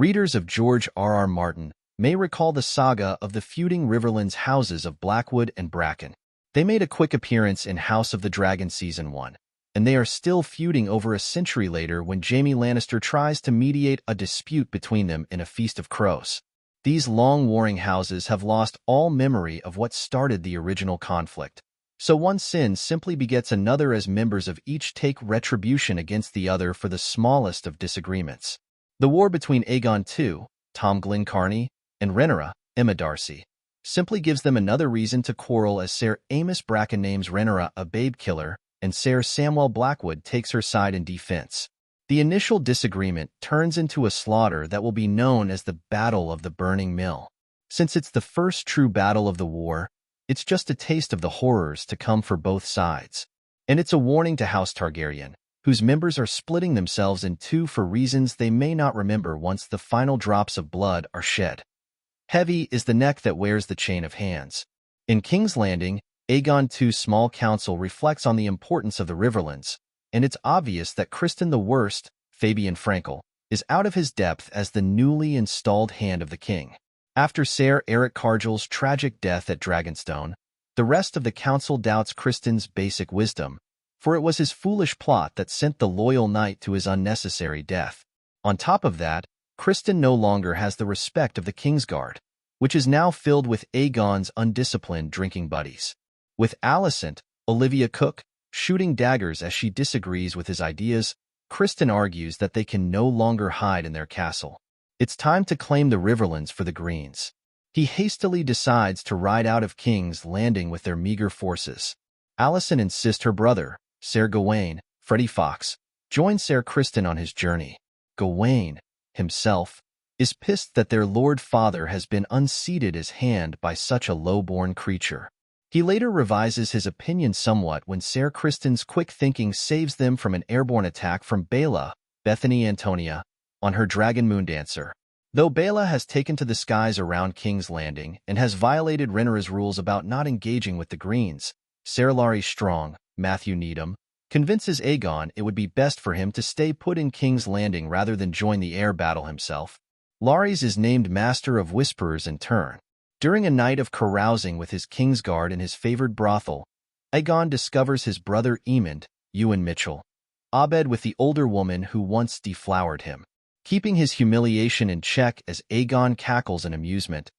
Readers of George R. R. Martin may recall the saga of the feuding Riverlands houses of Blackwood and Bracken. They made a quick appearance in House of the Dragon Season 1, and they are still feuding over a century later when Jaime Lannister tries to mediate a dispute between them in A Feast of Crows. These long-warring houses have lost all memory of what started the original conflict, so one sin simply begets another as members of each take retribution against the other for the smallest of disagreements. The war between Aegon II, Tom Glencarny, and Rhaenyra, Emma Darcy, simply gives them another reason to quarrel as Ser Amos Bracken names Rhaenyra a babe killer and Ser Samwell Blackwood takes her side in defense. The initial disagreement turns into a slaughter that will be known as the Battle of the Burning Mill. Since it's the first true battle of the war, it's just a taste of the horrors to come for both sides. And it's a warning to House Targaryen, whose members are splitting themselves in two for reasons they may not remember once the final drops of blood are shed. Heavy is the neck that wears the chain of hands. In King's Landing, Aegon II's small council reflects on the importance of the Riverlands, and it's obvious that Criston the Worst, Fabian Frankel, is out of his depth as the newly installed Hand of the King. After Ser Eric Cargill's tragic death at Dragonstone, the rest of the council doubts Criston's basic wisdom, for it was his foolish plot that sent the loyal knight to his unnecessary death. On top of that, Criston no longer has the respect of the Kingsguard, which is now filled with Aegon's undisciplined drinking buddies. With Alicent, Olivia Cook, shooting daggers as she disagrees with his ideas, Criston argues that they can no longer hide in their castle. It's time to claim the Riverlands for the Greens. He hastily decides to ride out of King's Landing with their meager forces. Alicent insists her brother, Ser Gawain, Freddie Fox, join Ser Criston on his journey. Gawain, himself, is pissed that their Lord Father has been unseated as Hand by such a low-born creature. He later revises his opinion somewhat when Ser Criston's quick thinking saves them from an airborne attack from Baela, Bethany Antonia, on her Dragon Moondancer. Though Baela has taken to the skies around King's Landing and has violated Rhaenyra's rules about not engaging with the Greens, Ser Larry Strong, Matthew Needham, convinces Aegon it would be best for him to stay put in King's Landing rather than join the air battle himself. Larys is named Master of Whisperers in turn. During a night of carousing with his Kingsguard in his favored brothel, Aegon discovers his brother Aemond, Ewan Mitchell, abed with the older woman who once deflowered him. Keeping his humiliation in check as Aegon cackles in amusement,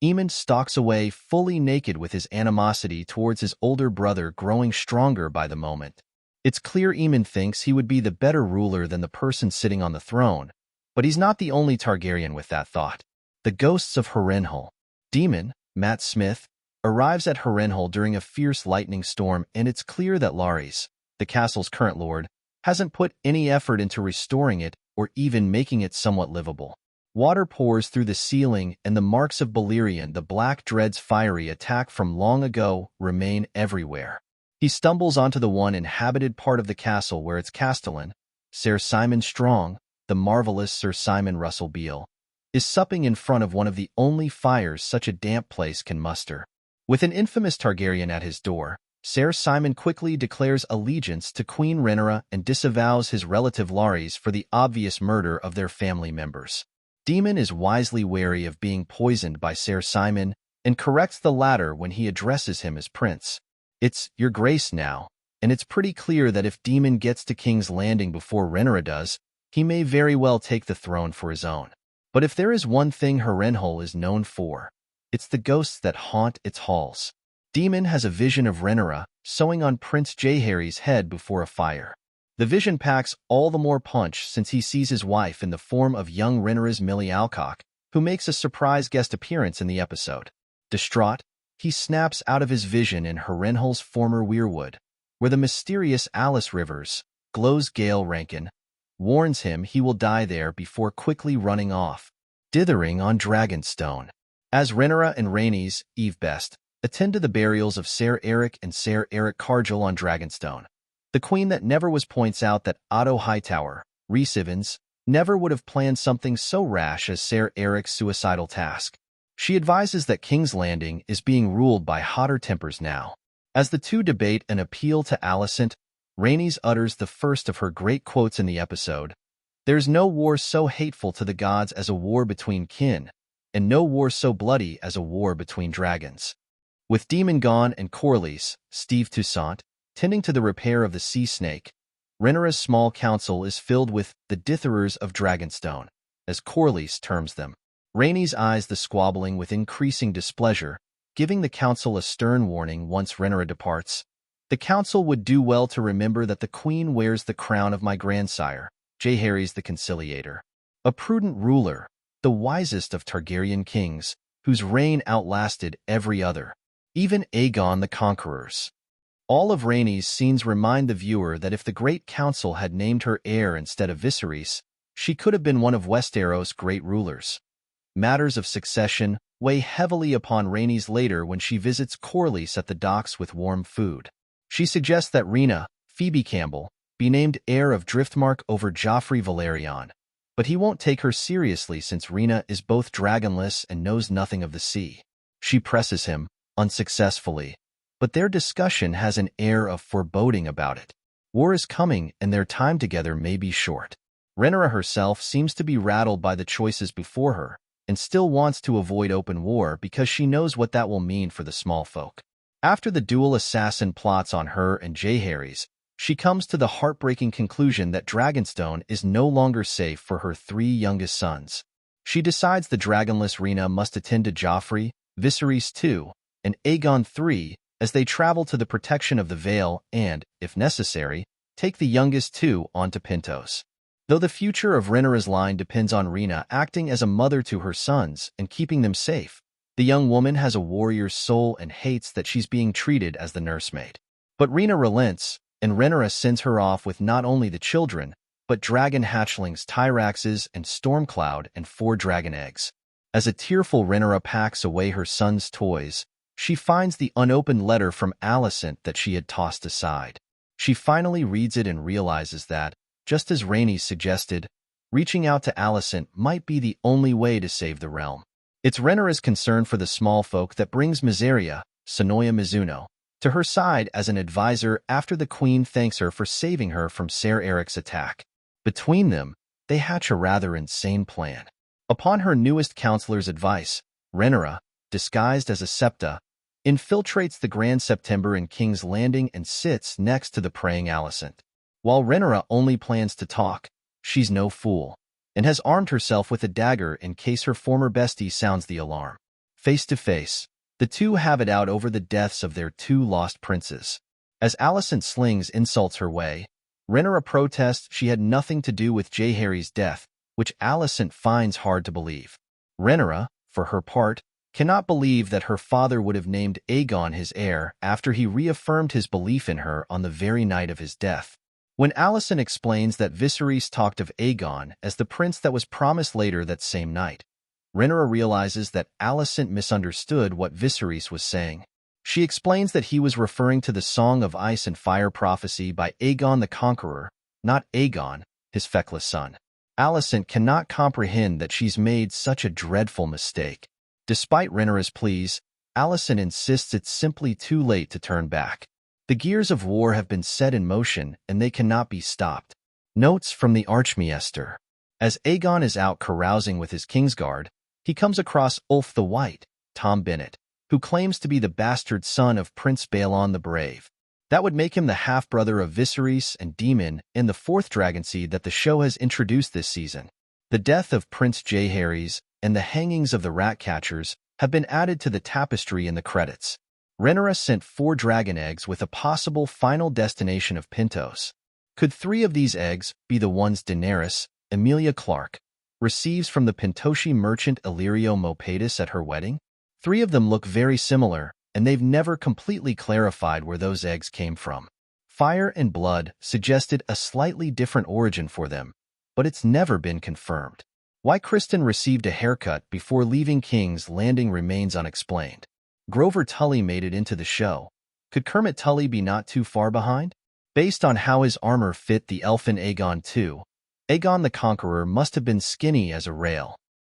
Aemond stalks away fully naked with his animosity towards his older brother growing stronger by the moment. It's clear Aemond thinks he would be the better ruler than the person sitting on the throne, but he's not the only Targaryen with that thought. The ghosts of Harrenhal. Daemon, Matt Smith, arrives at Harrenhal during a fierce lightning storm, and it's clear that Larys, the castle's current lord, hasn't put any effort into restoring it or even making it somewhat livable. Water pours through the ceiling, and the marks of Balerion, the Black Dread's fiery attack from long ago, remain everywhere. He stumbles onto the one inhabited part of the castle where its castellan, Ser Simon Strong, the marvelous Sir Simon Russell Beale, is supping in front of one of the only fires such a damp place can muster. With an infamous Targaryen at his door, Ser Simon quickly declares allegiance to Queen Rhaenyra and disavows his relative Larys for the obvious murder of their family members. Daemon is wisely wary of being poisoned by Ser Simon and corrects the latter when he addresses him as Prince. It's Your Grace now, and it's pretty clear that if Daemon gets to King's Landing before Rhaenyra does, he may very well take the throne for his own. But if there is one thing Harrenhal is known for, it's the ghosts that haunt its halls. Daemon has a vision of Rhaenyra sewing on Prince Jaehaerys' head before a fire. The vision packs all the more punch since he sees his wife in the form of young Rhaenyra's Millie Alcock, who makes a surprise guest appearance in the episode. Distraught, he snaps out of his vision in Harrenhal's former Weirwood, where the mysterious Alice Rivers, Glow's Gale Rankin, warns him he will die there before quickly running off, dithering on Dragonstone. As Rhaenyra and Rhaenys, Eve Best, attend to the burials of Ser Eric and Ser Eric Cargill on Dragonstone, the Queen That Never Was points out that Otto Hightower, Rhys Ivens, never would have planned something so rash as Ser Eric's suicidal task. She advises that King's Landing is being ruled by hotter tempers now. As the two debate an appeal to Alicent, Rhaenys utters the first of her great quotes in the episode, There's no war so hateful to the gods as a war between kin, and no war so bloody as a war between dragons. With Demon gone and Corlys, Steve Toussaint, tending to the repair of the sea snake, Rhaenyra's small council is filled with the Dithorers of Dragonstone, as Corlys terms them. Rhaenys eyes the squabbling with increasing displeasure, giving the council a stern warning once Rhaenyra departs. The council would do well to remember that the queen wears the crown of my grandsire, Jaehaerys the Conciliator, a prudent ruler, the wisest of Targaryen kings, whose reign outlasted every other, even Aegon the Conqueror's. All of Rhaenys' scenes remind the viewer that if the Great Council had named her heir instead of Viserys, she could have been one of Westeros' great rulers. Matters of succession weigh heavily upon Rhaenys later when she visits Corlys at the docks with warm food. She suggests that Rhaena, Phoebe Campbell, be named heir of Driftmark over Joffrey Valerion, but he won't take her seriously since Rhaena is both dragonless and knows nothing of the sea. She presses him, unsuccessfully, but their discussion has an air of foreboding about it. War is coming and their time together may be short. Rhaenyra herself seems to be rattled by the choices before her, and still wants to avoid open war because she knows what that will mean for the small folk. After the dual assassin plots on her and Jaehaerys, she comes to the heartbreaking conclusion that Dragonstone is no longer safe for her 3 youngest sons. She decides the dragonless Rhaena must attend to Joffrey, Viserys II, and Aegon III as they travel to the protection of the Vale and, if necessary, take the youngest 2 onto Pentos. Though the future of Rhaenyra's line depends on Rhaena acting as a mother to her sons and keeping them safe, the young woman has a warrior's soul and hates that she's being treated as the nursemaid. But Rhaena relents, and Rhaenyra sends her off with not only the children, but dragon hatchlings Tyraxes and Stormcloud and 4 dragon eggs. As a tearful Rhaenyra packs away her son's toys, she finds the unopened letter from Alicent that she had tossed aside. She finally reads it and realizes that, just as Rhaenys suggested, reaching out to Alicent might be the only way to save the realm. It's Rhaenyra's concern for the small folk that brings Mysaria, Sonoya Mizuno, to her side as an advisor after the queen thanks her for saving her from Ser Eric's attack. Between them, they hatch a rather insane plan. Upon her newest counselor's advice, Rhaenyra, disguised as a septa, infiltrates the Grand September in King's Landing and sits next to the praying Alicent. While Rhaenyra only plans to talk, she's no fool, and has armed herself with a dagger in case her former bestie sounds the alarm. Face to face, the two have it out over the deaths of their 2 lost princes. As Alicent slings insults her way, Rhaenyra protests she had nothing to do with Jaehaerys' death, which Alicent finds hard to believe. Rhaenyra, for her part, cannot believe that her father would have named Aegon his heir after he reaffirmed his belief in her on the very night of his death. When Alicent explains that Viserys talked of Aegon as the prince that was promised later that same night, Rhaenyra realizes that Alicent misunderstood what Viserys was saying. She explains that he was referring to the Song of Ice and Fire prophecy by Aegon the Conqueror, not Aegon, his feckless son. Alicent cannot comprehend that she's made such a dreadful mistake. Despite Rhaenyra's pleas, Alicent insists it's simply too late to turn back. The gears of war have been set in motion, and they cannot be stopped. Notes from the Archmaester. As Aegon is out carousing with his Kingsguard, he comes across Ulf the White, Tom Bennett, who claims to be the bastard son of Prince Baelon the Brave. That would make him the half-brother of Viserys and Daemon in the 4th dragon seed that the show has introduced this season. The death of Prince Jaehaerys and the hangings of the Ratcatchers have been added to the tapestry in the credits. Rhaenyra sent 4 dragon eggs with a possible final destination of Pentos. Could 3 of these eggs be the ones Daenerys, Emilia Clarke, receives from the Pentoshi merchant Illyrio Mopatis at her wedding? 3 of them look very similar, and they've never completely clarified where those eggs came from. Fire and Blood suggested a slightly different origin for them, but it's never been confirmed. Why Kristen received a haircut before leaving King's Landing remains unexplained. Grover Tully made it into the show. Could Kermit Tully be not too far behind? Based on how his armor fit the elfin Aegon II, Aegon the Conqueror must have been skinny as a rail.